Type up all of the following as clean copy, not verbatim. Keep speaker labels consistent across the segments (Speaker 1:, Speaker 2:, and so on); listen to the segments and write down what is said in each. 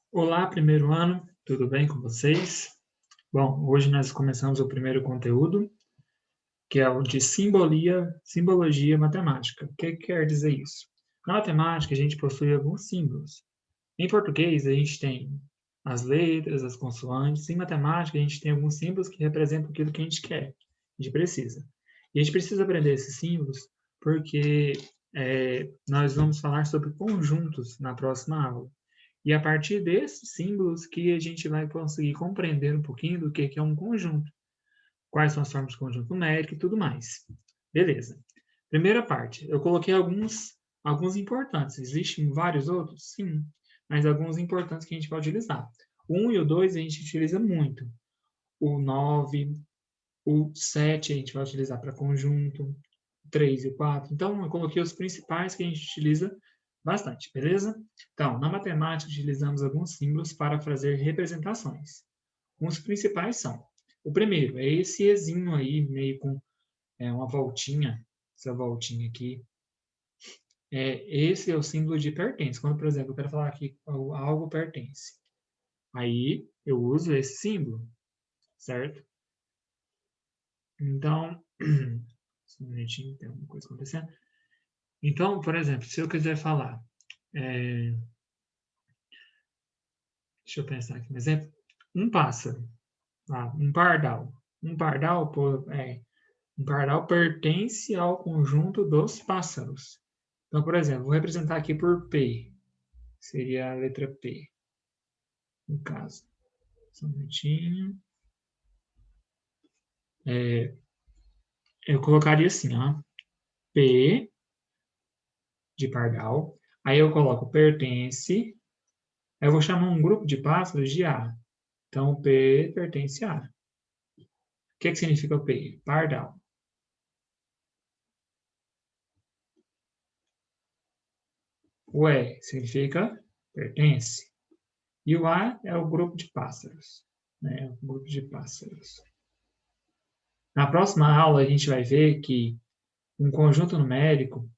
Speaker 1: Olá, primeiro ano, tudo bem com vocês? Bom, hoje nós começamos o primeiro conteúdo, que é o de simbologia matemática. O que quer dizer isso? Na matemática, a gente possui alguns símbolos. Em português, a gente tem as letras, as consoantes. Em matemática, a gente tem alguns símbolos que representam aquilo que a gente quer, a gente precisa. E a gente precisa aprender esses símbolos porque nós vamos falar sobre conjuntos na próxima aula. E a partir desses símbolos que a gente vai conseguir compreender um pouquinho do que é um conjunto, quais são as formas de conjunto numérico e tudo mais. Beleza. Primeira parte, eu coloquei alguns importantes. Existem vários outros? Sim, mas alguns importantes que a gente pode utilizar. O 1 e o 2 a gente utiliza muito. O 9, o 7 a gente vai utilizar para conjunto, o 3 e o 4. Então, eu coloquei os principais que a gente utiliza bastante, beleza? Então, na matemática, utilizamos alguns símbolos para fazer representações. Os principais são: o primeiro é esse ezinho aí, meio com uma voltinha, essa voltinha aqui. Esse é o símbolo de pertence. Quando, por exemplo, eu quero falar que algo pertence. Aí, eu uso esse símbolo, certo? Então, só um minutinho, tem alguma coisa acontecendo. Então, por exemplo, se eu quiser falar, deixa eu pensar aqui um exemplo, um pássaro, um pardal. Um pardal pertence ao conjunto dos pássaros. Então, por exemplo, vou representar aqui por P. Seria a letra P, no caso. Só um minutinho. Eu colocaria assim, ó. P de pardal. Aí eu coloco pertence. Aí eu vou chamar um grupo de pássaros de A. Então, P pertence a A. O que significa o P? Pardal. O E significa pertence. E o A é o grupo de pássaros. Né? O grupo de pássaros. Na próxima aula, a gente vai ver que um conjunto numérico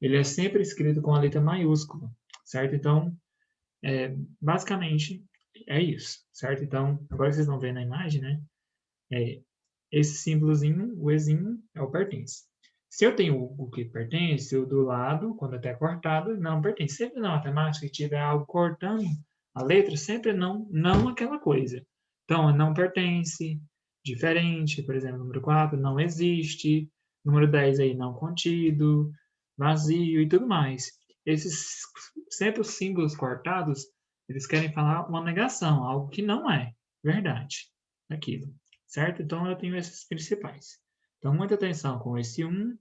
Speaker 1: ele é sempre escrito com a letra maiúscula, certo? Então, basicamente, é isso, certo? Então, agora vocês vão ver na imagem, né? Esse símbolozinho, o Ezinho, é o pertence. Se eu tenho o que pertence, o do lado, quando até cortado, não pertence. Sempre na matemática, se tiver algo cortando a letra, sempre não aquela coisa. Então, não pertence, diferente, por exemplo, número 4 não existe, número 10 aí não contido, vazio e tudo mais. Esses, sempre os símbolos cortados, eles querem falar uma negação, algo que não é verdade, aquilo, certo? Então, eu tenho esses principais. Então, muita atenção com esse 1,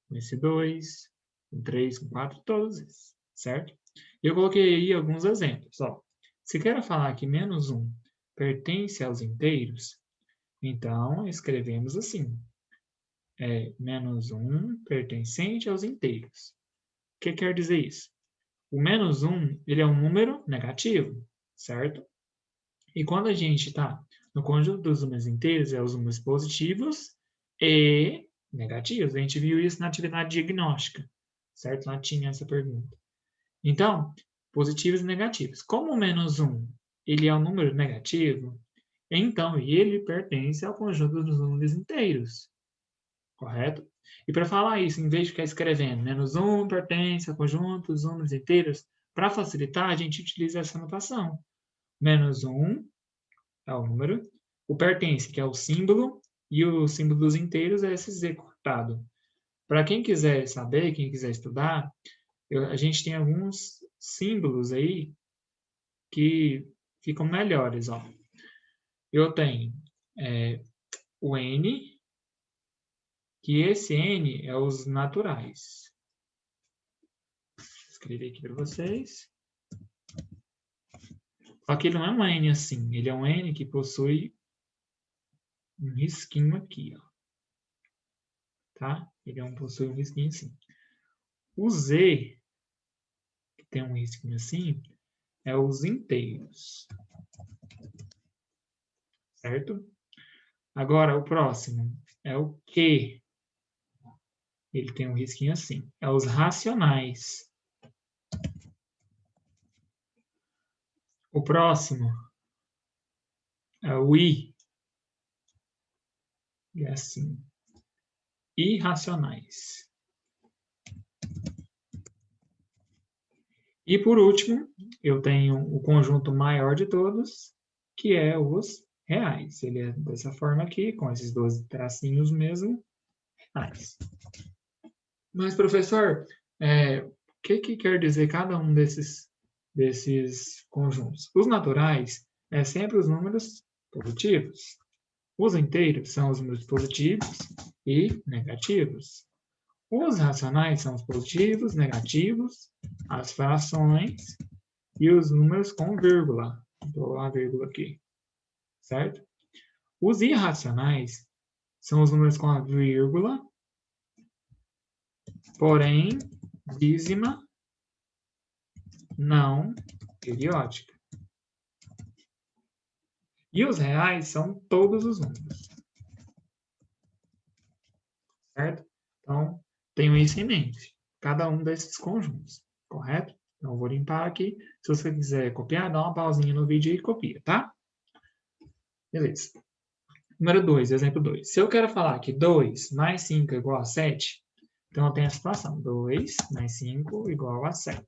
Speaker 1: com esse 2, com 3, com 4, todos esses, certo? Eu coloquei aí alguns exemplos. Ó. Se quero falar que menos 1 pertence aos inteiros, então escrevemos assim. Menos 1 pertencente aos inteiros. O que quer dizer isso? O menos 1 ele é um número negativo, certo? E quando a gente está no conjunto dos números inteiros, é os números positivos e negativos. A gente viu isso na atividade diagnóstica, certo? Lá tinha essa pergunta. Então, positivos e negativos. Como o menos 1 ele é um número negativo, então ele pertence ao conjunto dos números inteiros, correto? E para falar isso, em vez de ficar escrevendo menos 1 pertence ao conjunto dos números inteiros, para facilitar, a gente utiliza essa notação. Menos 1 é o número, o pertence, que é o símbolo, e o símbolo dos inteiros é esse Z cortado. Para quem quiser saber, quem quiser estudar, a gente tem alguns símbolos aí que ficam melhores. Ó. Eu tenho o N, que esse N é os naturais. Vou escrever aqui para vocês. Só que ele não é um N assim, ele é um N que possui um risquinho aqui, ó. Tá? Ele possui um risquinho assim. O Z, que tem um risquinho assim, é os inteiros. Certo? Agora, o próximo é o Q. Ele tem um risquinho assim. É os racionais. O próximo é o I. E assim. Irracionais. E por último, eu tenho o conjunto maior de todos, que é os reais. Ele é dessa forma aqui, com esses 12 tracinhos mesmo, reais. Mas, professor, o que quer dizer cada um desses conjuntos? Os naturais é sempre os números positivos. Os inteiros são os números positivos e negativos. Os racionais são os positivos, negativos, as frações e os números com vírgula. Vou a vírgula aqui, certo? Os irracionais são os números com a vírgula, porém, dízima não periódica. E os reais são todos os números, certo? Então, tenho isso em mente, cada um desses conjuntos, correto? Então, eu vou limpar aqui. Se você quiser copiar, dá uma pausinha no vídeo e copia, tá? Beleza. Número 2, exemplo 2. Se eu quero falar que 2 mais 5 é igual a 7, então eu tenho a situação. 2 mais 5 igual a 7.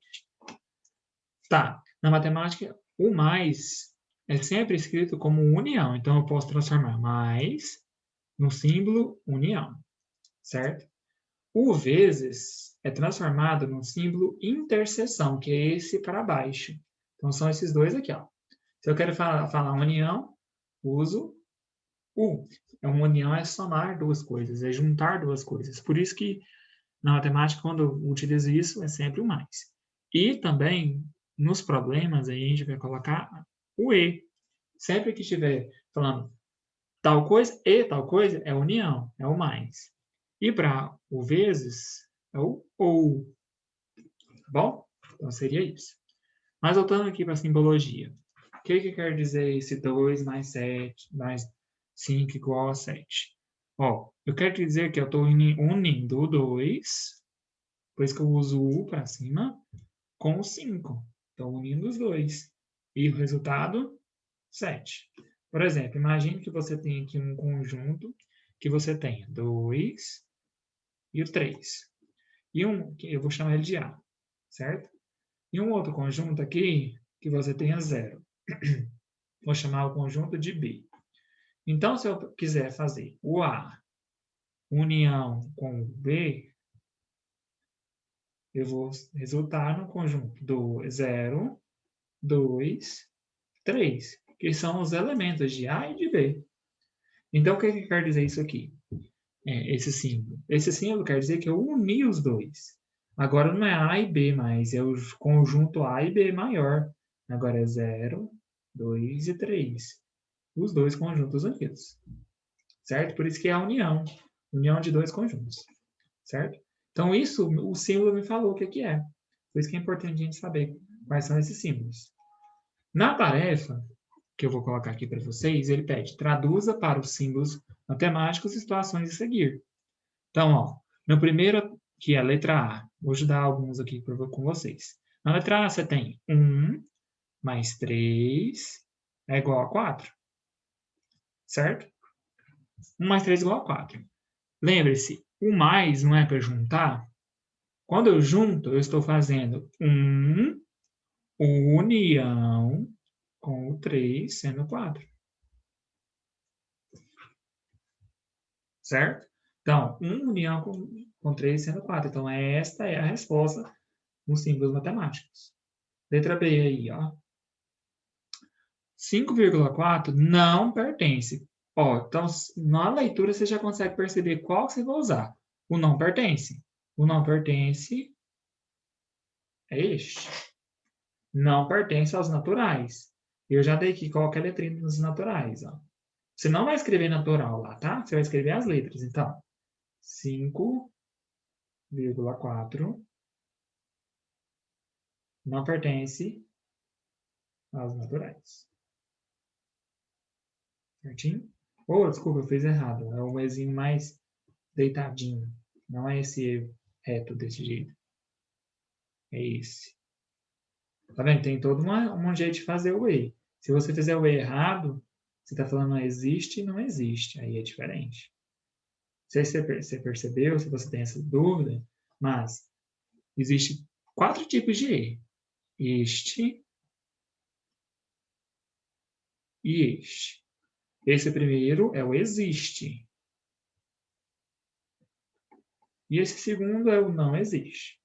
Speaker 1: Tá. Na matemática, o mais é sempre escrito como união. Então, eu posso transformar mais no símbolo união, certo? O vezes é transformado no símbolo interseção, que é esse para baixo. Então, são esses dois aqui, ó. Se eu quero falar união, uso o. Uma união é somar duas coisas, é juntar duas coisas. Por isso que, na matemática, quando eu utilizo isso, é sempre o mais. E também, nos problemas, aí a gente vai colocar o e. Sempre que estiver falando tal coisa e tal coisa, é união, é o mais. E para o vezes, é o ou. Tá bom? Então, seria isso. Mas voltando aqui para a simbologia. O que quer dizer esse 2 mais 7, mais 5 igual a 7? Ó, eu quero dizer que eu estou unindo o 2, depois que eu uso o para cima, com o 5. Estou unindo os dois. E o resultado, 7. Por exemplo, imagine que você tem aqui um conjunto que você tenha 2 e o 3. E eu vou chamar ele de A, certo? E um outro conjunto aqui que você tenha 0. Vou chamar o conjunto de B. Então, se eu quiser fazer o A união com o B, eu vou resultar no conjunto do 0, 2, 3, que são os elementos de A e de B. Então, o que quer dizer isso aqui? Esse símbolo. Esse símbolo quer dizer que eu uni os dois. Agora não é A e B mais, é o conjunto A e B maior. Agora é 0, 2 e 3. Os dois conjuntos unidos. Certo? Por isso que é a união. União de dois conjuntos. Certo? Então, isso o símbolo me falou o que é. Por isso que é importante a gente saber quais são esses símbolos. Na tarefa, que eu vou colocar aqui para vocês, ele pede, traduza para os símbolos matemáticos situações a seguir. Então, ó, no primeiro, que é a letra A, vou ajudar alguns aqui com vocês. Na letra A, você tem 1 mais 3 é igual a 4. Certo? 1 mais 3 é igual a 4. Lembre-se, o mais não é para juntar. Quando eu junto, eu estou fazendo união com o 3 sendo 4. Certo? Então, união com 3 sendo 4. Então, esta é a resposta nos símbolos matemáticos. Letra B aí, ó. 5,4 não pertence. Ó, então, na leitura você já consegue perceber qual você vai usar. O não pertence. O não pertence é este. Não pertence aos naturais. Eu já dei aqui qual que é a letrinha dos naturais. Ó. Você não vai escrever natural lá, tá? Você vai escrever as letras. Então, 5,4 não pertence aos naturais. Certinho? Oh, desculpa, eu fiz errado. É o Ezinho mais deitadinho. Não é esse reto desse jeito. É esse. Tá vendo? Tem todo um jeito de fazer o E. Se você fizer o E errado, você está falando não existe e não existe. Aí é diferente. Não sei se você percebeu, se você tem essa dúvida, mas existe 4 tipos de E. Este e este. Esse primeiro é o existe. E esse segundo é o não existe.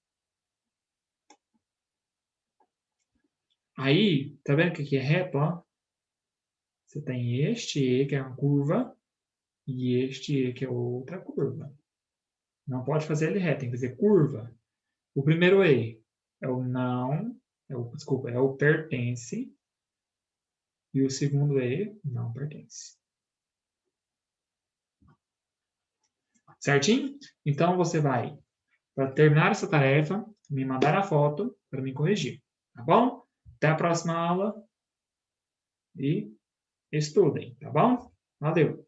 Speaker 1: Aí, tá vendo que aqui é reto, ó? Você tem este E, que é uma curva, e este E, que é outra curva. Não pode fazer ele reto, tem que fazer curva. O primeiro E é o não, desculpa, é o pertence. E o segundo E não pertence. Certinho? Então, você vai, para terminar essa tarefa, me mandar a foto para me corrigir. Tá bom? Até a próxima aula e estudem, tá bom? Valeu!